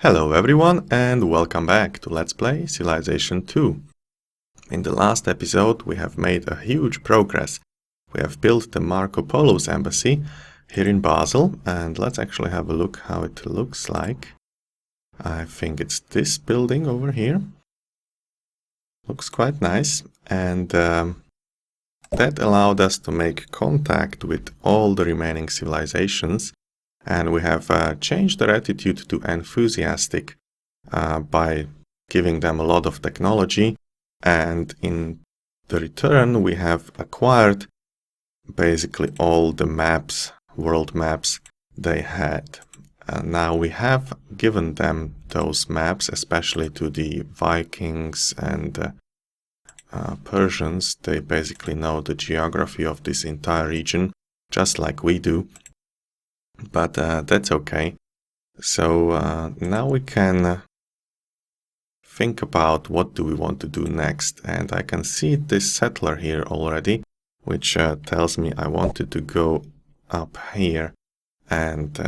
Hello everyone and welcome back to Let's Play Civilization 2. In the last episode we have made a huge progress. We have built the Marco Polo's embassy here in Basel, and let's actually have a look how it looks like. I think it's this building over here. Looks quite nice, and that allowed us to make contact with all the remaining civilizations. And we have changed their attitude to enthusiastic by giving them a lot of technology. And in the return, we have acquired basically all the maps, world maps they had. And now we have given them those maps, especially to the Vikings and Persians. They basically know the geography of this entire region, just like we do. But that's okay. So now we can think about what do we want to do next. And I can see this settler here already, which tells me I wanted to go up here and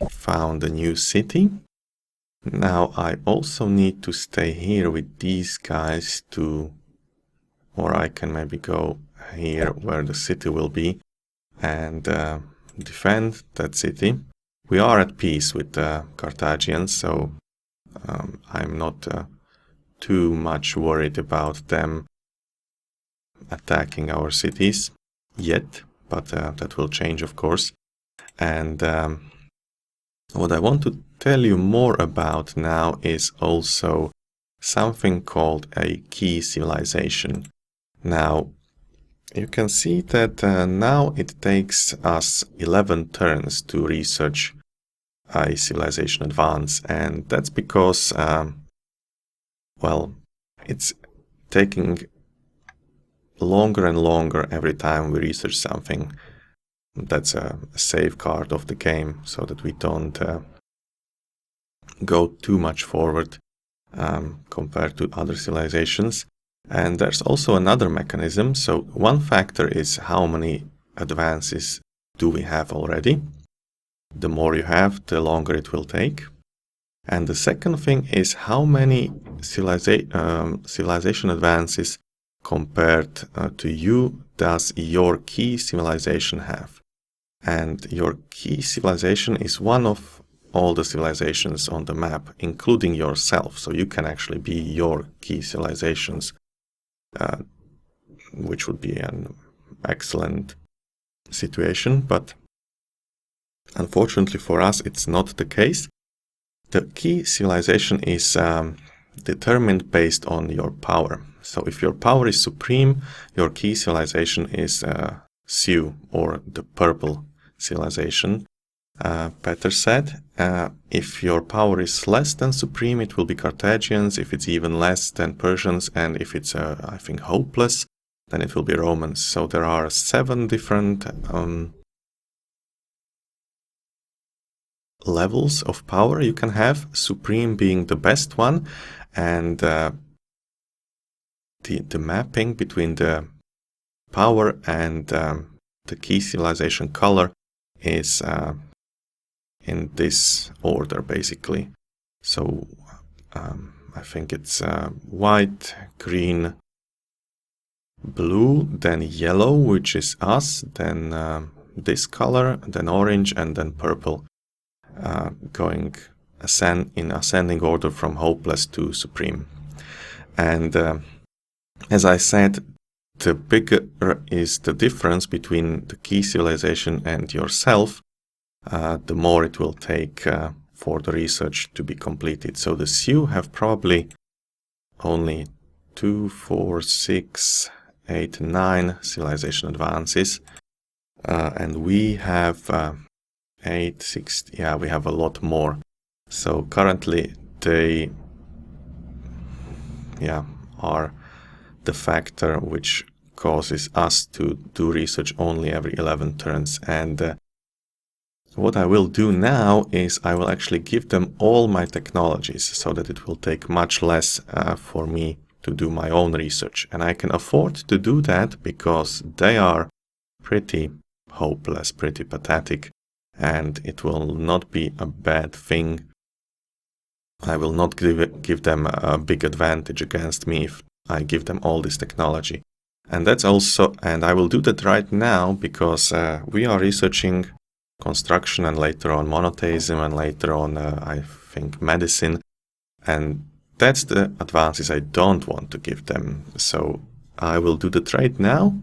found a new city. Now I also need to stay here with these guys or I can maybe go here where the city will be and defend that city. We are at peace with the Carthaginians, so I'm not too much worried about them attacking our cities yet, but that will change, of course. And what I want to tell you more about now is also something called a key civilization. Now, you can see that now it takes us 11 turns to research a civilization advance, and that's because, well, it's taking longer and longer every time we research something. That's a safeguard of the game, so that we don't go too much forward compared to other civilizations. And there's also another mechanism. So one factor is how many advances do we have already. The more you have, the longer it will take. And the second thing is how many civilization advances compared to you does your key civilization have. And your key civilization is one of all the civilizations on the map, including yourself. So you can actually be your key civilizations. Which would be an excellent situation, but unfortunately for us it's not the case. The key civilization is determined based on your power. So if your power is supreme, your key civilization is Sioux, or the purple civilization. Peter said, if your power is less than supreme, it will be Carthaginians. If it's even less, then Persians. And if it's, I think, hopeless, then it will be Romans. So there are 7 different levels of power you can have, supreme being the best one. And the mapping between the power and the key civilization color is in this order, basically. So I think it's white, green, blue, then yellow, which is us, then this color, then orange, and then purple, going in ascending order from hopeless to supreme. And as I said, the bigger is the difference between the key civilization and yourself, the more it will take for the research to be completed. So the Sioux have probably only 2, 4, 6, 8, 9 civilization advances, and we have 8, 6, yeah, we have a lot more. So currently they are the factor which causes us to do research only every 11 turns. And what I will do now is I will actually give them all my technologies so that it will take much less for me to do my own research. And I can afford to do that because they are pretty hopeless, pretty pathetic, and it will not be a bad thing I will not give them a big advantage against me if I give them all this technology. And that's also, and I will do that right now because we are researching construction and later on monotheism and later on, I think, medicine. And that's the advances I don't want to give them. So I will do that right now,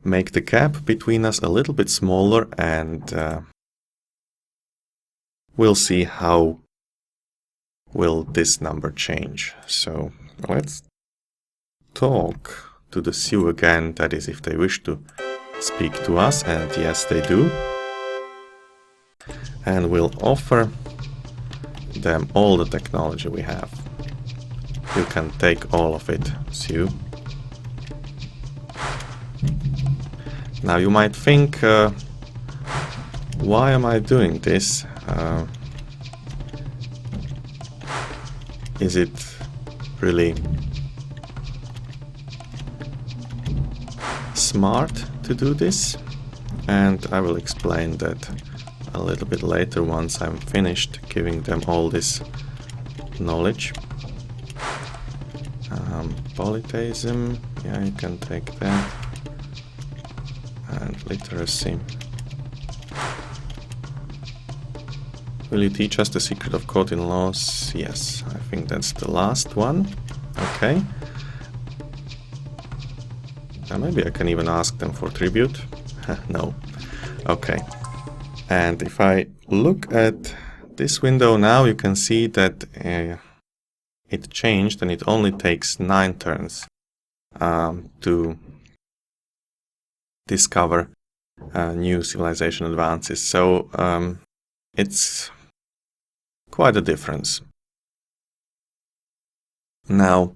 make the gap between us a little bit smaller, and we'll see how will this number change. So let's talk to the Sioux again, that is if they wish to speak to us, and yes they do. And we'll offer them all the technology we have. You can take all of it, Sioux. Now you might think, why am I doing this? Is it really smart to do this? And I will explain that a little bit later once I'm finished giving them all this knowledge. Polytheism, yeah, you can take that. And literacy. Will you teach us the secret of code in laws? Yes, I think that's the last one. Okay. Maybe I can even ask them for tribute. No. Okay. And if I look at this window now, you can see that it changed and it only takes 9 turns to discover new civilization advances. So it's quite a difference. Now,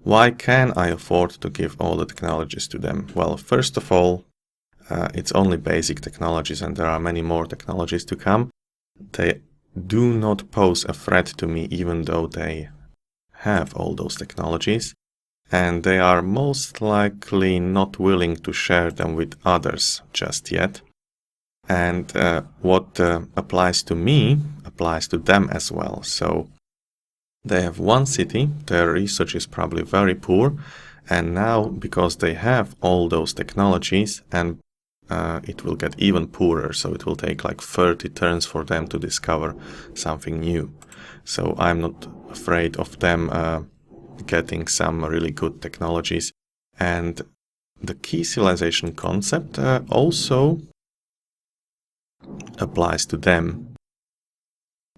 why can I afford to give all the technologies to them? Well, first of all, it's only basic technologies and there are many more technologies to come. They do not pose a threat to me even though they have all those technologies, and they are most likely not willing to share them with others just yet. And what applies to me applies to them as well. So they have one city, their research is probably very poor, and now because they have all those technologies, and it will get even poorer, so it will take like 30 turns for them to discover something new. So I'm not afraid of them getting some really good technologies. And the key civilization concept also applies to them.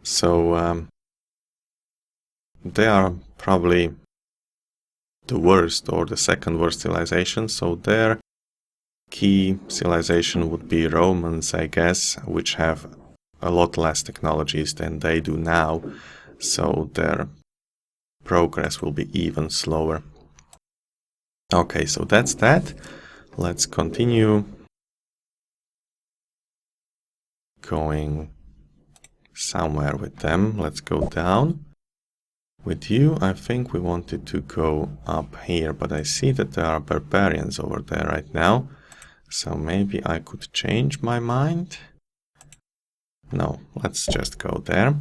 So they are probably the worst or the second worst civilization, so their key civilization would be Romans, I guess, which have a lot less technologies than they do now, so their progress will be even slower. Okay, so that's that. Let's continue going somewhere with them. Let's go down. With you, I think we wanted to go up here, but I see that there are barbarians over there right now, so maybe I could change my mind. No, let's just go there.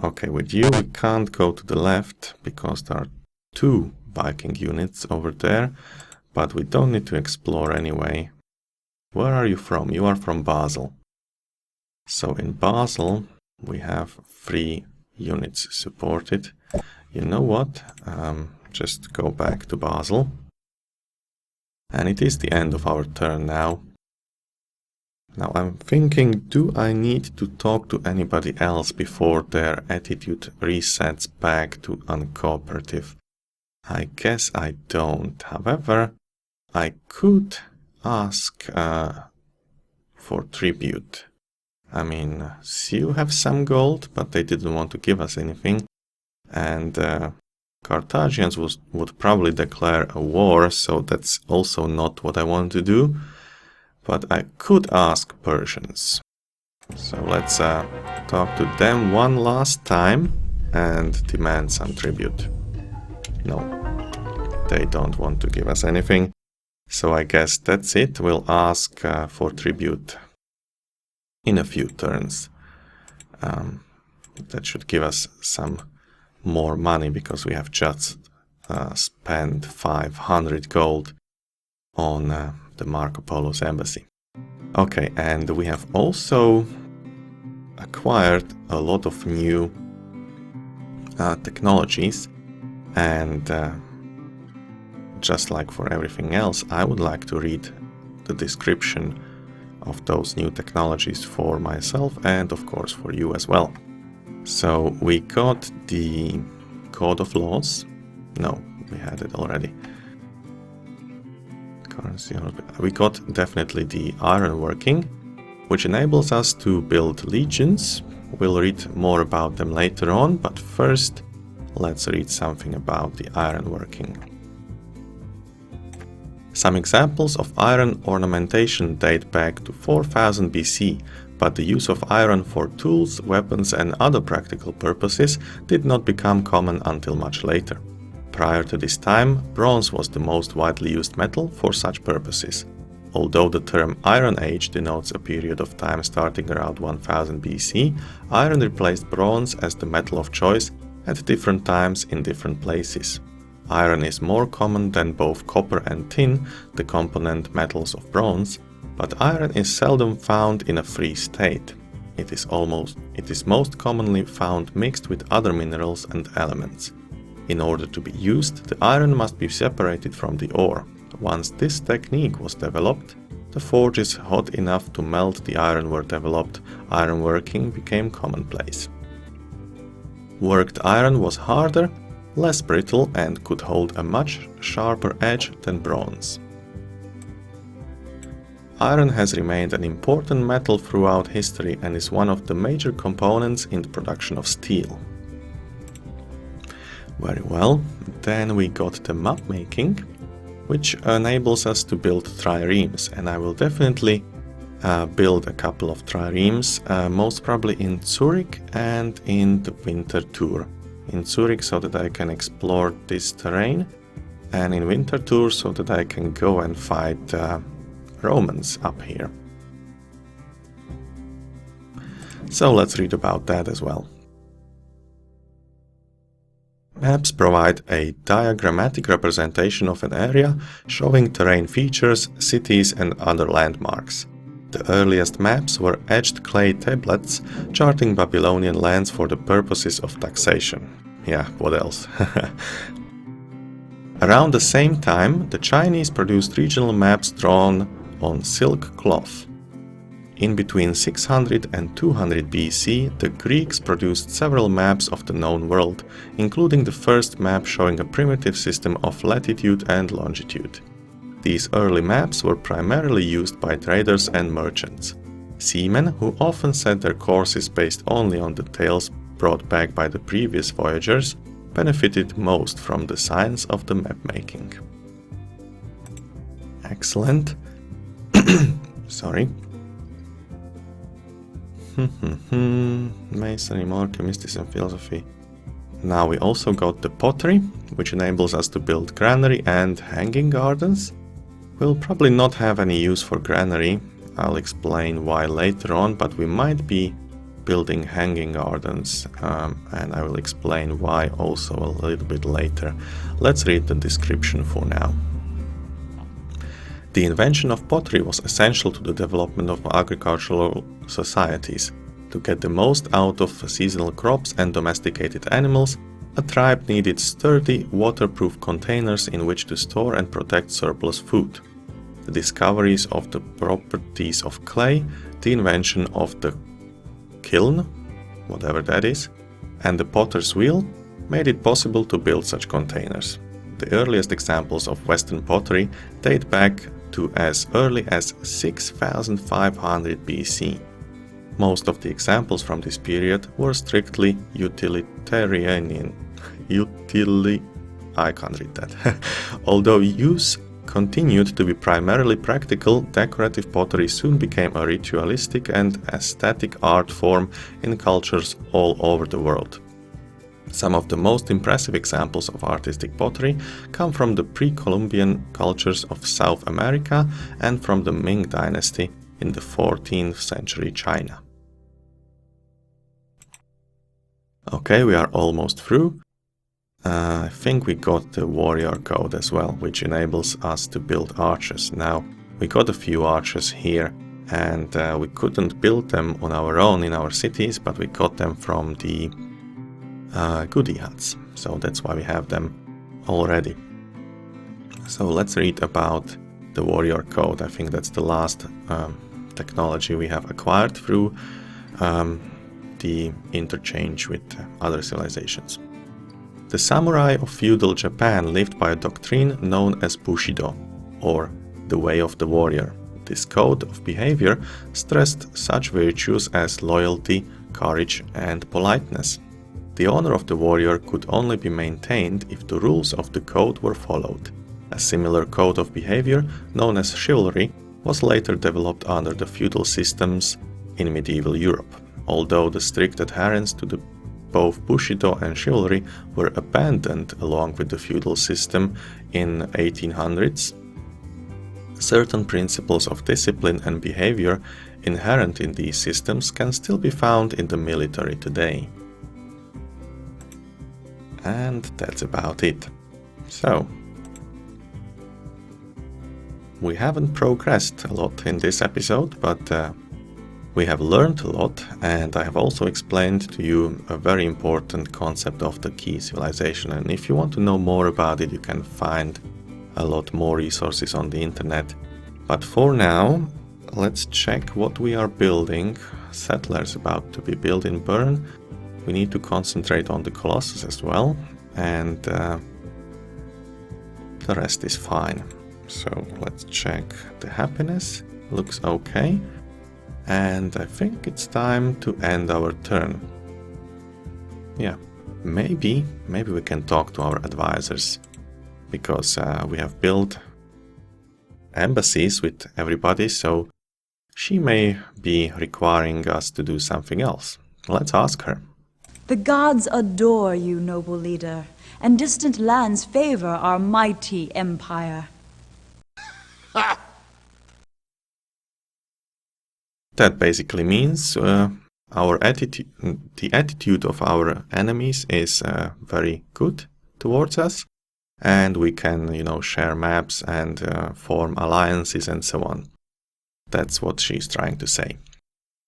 Okay, with you we can't go to the left because there are 2 Viking units over there, but we don't need to explore anyway. Where are you from? You are from Basel. So in Basel we have 3 units supported. You know what? Just go back to Basel. And it is the end of our turn now. Now I'm thinking, do I need to talk to anybody else before their attitude resets back to uncooperative? I guess I don't. However, I could ask for tribute. I mean, Sioux have some gold, but they didn't want to give us anything. And Carthaginians would probably declare a war, so that's also not what I want to do. But I could ask Persians. So let's talk to them one last time and demand some tribute. No, they don't want to give us anything. So I guess that's it. We'll ask for tribute in a few turns. that should give us some more money, because we have just spent 500 gold on the Marco Polo's embassy. Okay, and we have also acquired a lot of new technologies, and just like for everything else, I would like to read the description of those new technologies for myself and of course for you as well. So we got the Code of Laws. No, we had it already. We got definitely the ironworking, which enables us to build legions. We'll read more about them later on, but first let's read something about the ironworking. Some examples of iron ornamentation date back to 4000 BC, but the use of iron for tools, weapons and other practical purposes did not become common until much later. Prior to this time, bronze was the most widely used metal for such purposes. Although the term Iron Age denotes a period of time starting around 1000 BC, iron replaced bronze as the metal of choice at different times in different places. Iron is more common than both copper and tin, the component metals of bronze, but iron is seldom found in a free state. It is most commonly found mixed with other minerals and elements. In order to be used, the iron must be separated from the ore. Once this technique was developed, the forges hot enough to melt the iron were developed, ironworking became commonplace. Worked iron was harder, less brittle and could hold a much sharper edge than bronze. Iron has remained an important metal throughout history and is one of the major components in the production of steel. Very well, then we got the map making, which enables us to build triremes, and I will definitely build a couple of triremes, most probably in Zurich and in the winter tour. In Zurich so that I can explore this terrain, and in winter tour so that I can go and fight Romans up here. So let's read about that as well. Maps provide a diagrammatic representation of an area, showing terrain features, cities and other landmarks. The earliest maps were etched clay tablets, charting Babylonian lands for the purposes of taxation. Yeah, what else? Around the same time, the Chinese produced regional maps drawn on silk cloth. In between 600 and 200 BC, the Greeks produced several maps of the known world, including the first map showing a primitive system of latitude and longitude. These early maps were primarily used by traders and merchants. Seamen, who often set their courses based only on the tales brought back by the previous voyagers, benefited most from the science of the map-making. Excellent. Sorry. Masonry, Morocco, mysticism, philosophy. Now we also got the pottery, which enables us to build granary and hanging gardens. We'll probably not have any use for granary. I'll explain why later on, but we might be building hanging gardens, and I will explain why also a little bit later. Let's read the description for now. The invention of pottery was essential to the development of agricultural societies. To get the most out of seasonal crops and domesticated animals, a tribe needed sturdy, waterproof containers in which to store and protect surplus food. The discoveries of the properties of clay, the invention of the kiln, whatever that is, and the potter's wheel made it possible to build such containers. The earliest examples of Western pottery date back to as early as 6500 BC. Most of the examples from this period were strictly utilitarian. I can't read that. Although use continued to be primarily practical, decorative pottery soon became a ritualistic and aesthetic art form in cultures all over the world. Some of the most impressive examples of artistic pottery come from the pre-Columbian cultures of South America and from the Ming dynasty in the 14th century China. Okay, we are almost through. I think we got the warrior code as well, which enables us to build archers. Now, we got a few archers here, and we couldn't build them on our own in our cities, but we got them from the goodie huts. So that's why we have them already. So let's read about the warrior code. I think that's the last technology we have acquired through the interchange with other civilizations. The samurai of feudal Japan lived by a doctrine known as Bushido, or the way of the warrior. This code of behavior stressed such virtues as loyalty, courage, and politeness. The honor of the warrior could only be maintained if the rules of the code were followed. A similar code of behavior, known as chivalry, was later developed under the feudal systems in medieval Europe. Although the strict adherence to both Bushido and chivalry were abandoned along with the feudal system in 1800s, certain principles of discipline and behavior inherent in these systems can still be found in the military today. And that's about it. So, we haven't progressed a lot in this episode, but we have learned a lot, and I have also explained to you a very important concept of the key civilization. And if you want to know more about it, you can find a lot more resources on the internet. But for now, let's check what we are building. Settlers about to be built in Bern. We need to concentrate on the Colossus as well, and the rest is fine. So let's check the happiness. Looks okay. And I think it's time to end our turn. Yeah, maybe we can talk to our advisors, because we have built embassies with everybody, so she may be requiring us to do something else. Let's ask her. The gods adore you, noble leader, and distant lands favor our mighty empire. Ha! That basically means the attitude of our enemies is very good towards us, and we can, share maps and form alliances and so on. That's what she's trying to say.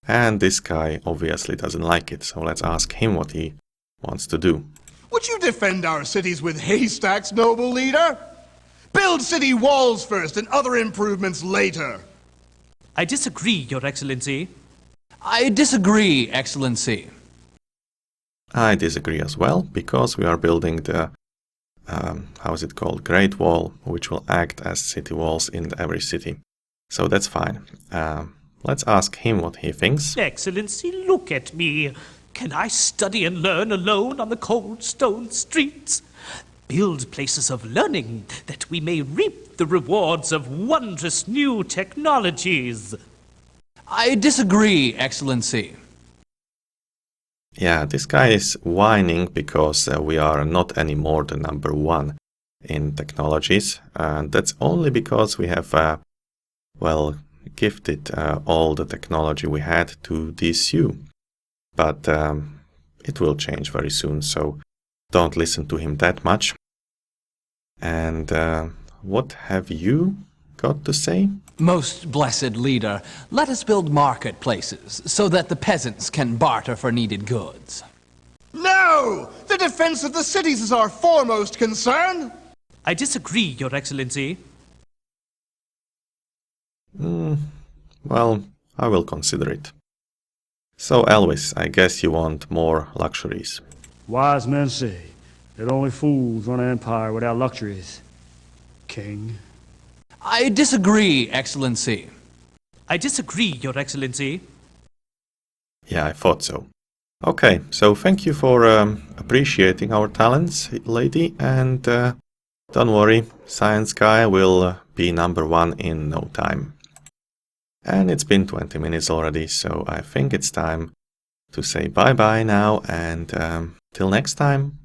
And this guy obviously doesn't like it, so let's ask him what he wants to do. Would you defend our cities with haystacks, noble leader? Build city walls first and other improvements later. I disagree, Your Excellency. I disagree, Excellency. I disagree as well, because we are building the, Great Wall, which will act as city walls in every city. So that's fine. Let's ask him what he thinks. Excellency, look at me. Can I study and learn alone on the cold stone streets? Build places of learning that we may reap the rewards of wondrous new technologies. I disagree, Excellency. Yeah, this guy is whining because we are not anymore the number one in technologies. And that's only because we have, gifted all the technology we had to DSU. But it will change very soon, so don't listen to him that much. And what have you got to say? Most blessed leader, let us build marketplaces so that the peasants can barter for needed goods. No! The defense of the cities is our foremost concern. I disagree, Your Excellency. Well, I will consider it. So, Elvis, I guess you want more luxuries. Wise men say that only fools run an empire without luxuries, King. I disagree, Excellency. I disagree, Your Excellency. Yeah, I thought so. Okay, so thank you for appreciating our talents, lady, and don't worry, Science Guy will be number one in no time. And it's been 20 minutes already, so I think it's time to say bye-bye now, and till next time.